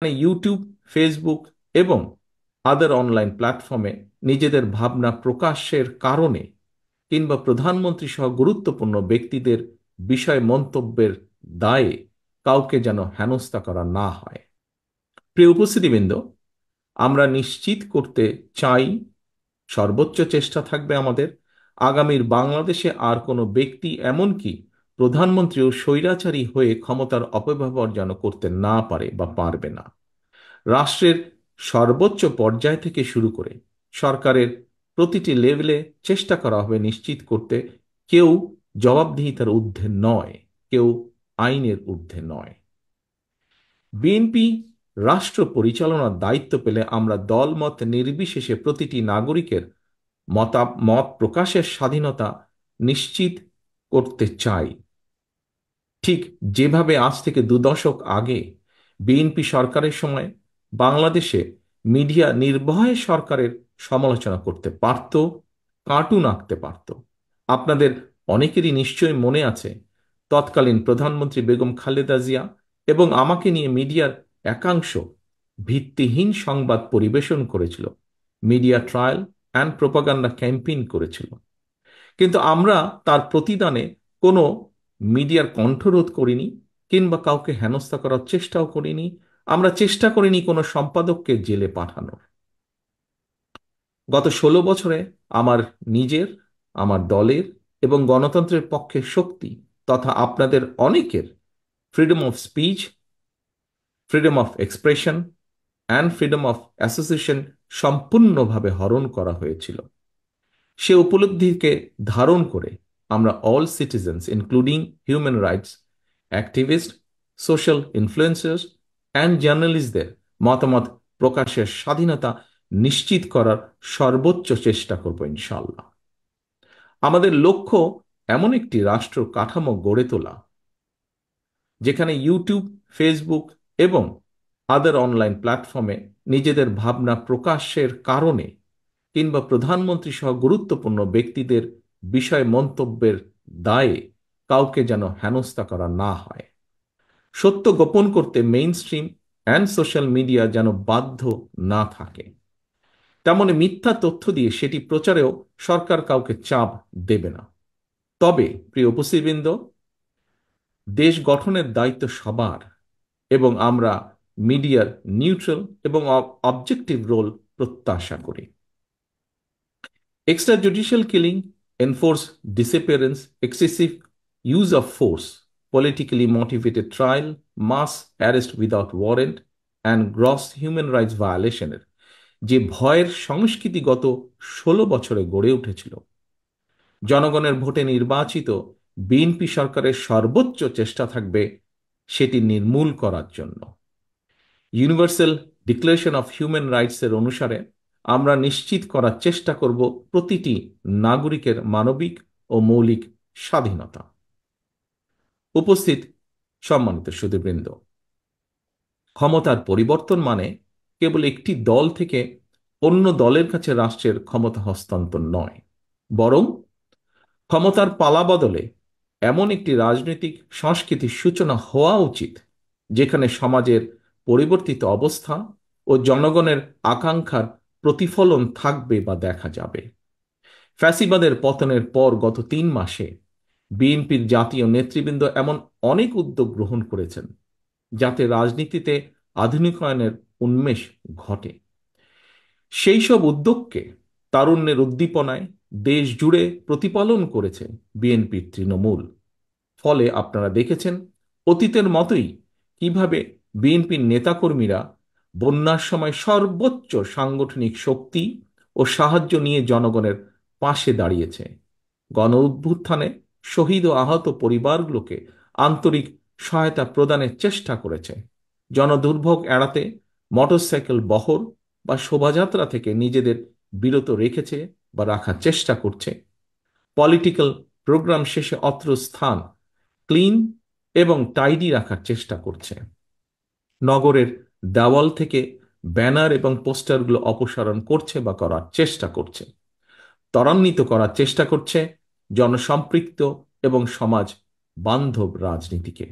YouTube, Facebook এবং আদার online প্ল্যাটফর্মে নিজেদের ভাবনা প্রকাশের কারণে কিংবা প্রধানমন্ত্রী সহ গুরুত্বপূর্ণ ব্যক্তিদের বিষয় মন্তব্যের দায়ে কাউকে যেন হেনস্থা করা না হয়। প্রিয় উপস্থিতিবৃন্দ, আমরা নিশ্চিত করতে চাই, সর্বোচ্চ চেষ্টা থাকবে আমাদের, আগামীর বাংলাদেশে আর কোনো ব্যক্তি, এমনকি প্রধানমন্ত্রীও স্বৈরাচারী হয়ে ক্ষমতার অপব্যবহার যেন করতে না পারে বা পারবে না। রাষ্ট্রের সর্বোচ্চ পর্যায় থেকে শুরু করে সরকারের প্রতিটি লেভেলে চেষ্টা করা হবে নিশ্চিত করতে কেউ জবাবদিহিতার ঊর্ধ্বে নয়, কেউ আইনের ঊর্ধ্বে নয়। বিএনপি রাষ্ট্র পরিচালনার দায়িত্ব পেলে আমরা দলমত নির্বিশেষে প্রতিটি নাগরিকের মত প্রকাশের স্বাধীনতা নিশ্চিত করতে চাই। ঠিক যেভাবে আজ থেকে 2 দশক আগে বিএনপি সরকারের সময় বাংলাদেশে মিডিয়া নির্ভয়ে সরকারের সমালোচনা করতে পারত, কার্টুন আঁকতে পারত। আপনাদের অনেকেরই নিশ্চয়ই মনে আছে, তৎকালীন প্রধানমন্ত্রী বেগম খালেদা জিয়া এবং আমাকে নিয়ে মিডিয়ার একাংশ ভিত্তিহীন সংবাদ পরিবেশন করেছিল, media trial and propaganda campaign করেছিল। কিন্তু আমরা তার প্রতিদানে কোনো মিডিয়ার কণ্ঠরোধ করিনি কিংবা কাউকে হেনস্থা করার চেষ্টাও করিনি। আমরা চেষ্টা করিনি কোনো সম্পাদককে জেলে পাঠানোর। গত 16 বছরে আমার নিজের, আমার দলের এবং গণতন্ত্রের পক্ষে শক্তি তথা আপনাদের অনেকের freedom of speech, freedom of expression and freedom of association সম্পূর্ণভাবে হরণ করা হয়েছিল। সে উপলব্ধিকে ধারণ করে আমরা all citizens including human rights activist, social influencers and জার্নালিস্টদের মতামত প্রকাশের স্বাধীনতা নিশ্চিত করার সর্বোচ্চ চেষ্টা করব ইনশাআল্লাহ। আমাদের লক্ষ্য এমন একটি রাষ্ট্র কাঠামো গড়ে তোলা যেখানে ইউটিউব, ফেসবুক এবং আদার অনলাইন প্ল্যাটফর্মে নিজেদের ভাবনা প্রকাশের কারণে কিংবা প্রধানমন্ত্রী সহ গুরুত্বপূর্ণ ব্যক্তিদের বিষয় মন্তব্যের দায়ে কাউকে যেন হেনস্থা করা না হয়। সত্য গোপন করতে main stream and social media যেন বাধ্য না থাকে, তেমনি মিথ্যা তথ্য দিয়ে সেটি প্রচারেও সরকার কাউকে চাপ দেবে না। তবে প্রিয় উপস্থিতবৃন্দ, দেশ গঠনের দায়িত্ব সবার এবং আমরা মিডিয়ার নিউট্রাল এবং অবজেক্টিভ রোল প্রত্যাশা করি। Extrajudicial killing, enforced disappearance, excessive use of force, politically motivated trial, mass arrest without warrant, and gross human rights violationের যে ভয়ের সংস্কৃতি গত 16 বছরে গড়ে উঠেছিল, জনগণের ভোটে নির্বাচিত বিএনপি সরকারের সর্বোচ্চ চেষ্টা থাকবে সেটি নির্মূল করার জন্য। ইউনিভার্সাল ডিক্লারেশন অফ হিউম্যান রাইটসের অনুসারে আমরা নিশ্চিত করার চেষ্টা করব প্রতিটি নাগরিকের মানবিক ও মৌলিক স্বাধীনতা। উপস্থিত সম্মানিত সুধীবৃন্দ, ক্ষমতার পরিবর্তন মানে কেবল একটি দল থেকে অন্য দলের কাছে রাষ্ট্রের ক্ষমতা হস্তান্তর নয়, বরং ক্ষমতার পালাবদলে এমন একটি রাজনৈতিক সংস্কৃতির সূচনা হওয়া উচিত যেখানে সমাজের পরিবর্তিত অবস্থা ও জনগণের আকাঙ্ক্ষার প্রতিফলন থাকবে বা দেখা যাবে। ফ্যাসিবাদের পতনের পর গত 3 মাসে বিএনপির জাতীয় নেতৃবৃন্দ এমন অনেক উদ্যোগ গ্রহণ করেছেন যাতে রাজনীতিতে আধুনিকায়নের উন্মেষ ঘটে। সেই সব উদ্যোগকে তারুণ্যের উদ্দীপনায় দেশ জুড়ে প্রতিপালন করেছে বিএনপির তৃণমূল। ফলে আপনারা দেখেছেন অতীতের মতোই কিভাবে বিএনপির নেতাকর্মীরা বন্যার সময় সর্বোচ্চ সাংগঠনিক শক্তি ও সাহায্য নিয়ে জনগণের পাশে দাঁড়িয়েছে, গণ অভ্যুত্থানে শহীদ ও আহত পরিবারগুলোকে আন্তরিক সহায়তা প্রদানের চেষ্টা করেছে, জনদুর্ভোগ এড়াতে মোটরসাইকেল বহর বা শোভাযাত্রা থেকে নিজেদের বিরত রেখেছে বা রাখার চেষ্টা করছে, পলিটিক্যাল প্রোগ্রাম শেষে অত্র স্থান ক্লিন এবং টাইডি রাখার চেষ্টা করছে, নগরের দেওয়াল থেকে ব্যানার এবং পোস্টারগুলো অপসারণ করছে বা করার চেষ্টা করছে, ত্বরান্বিত করার চেষ্টা করছে জনসম্পৃক্ত এবং সমাজ বান্ধব রাজনীতিকে।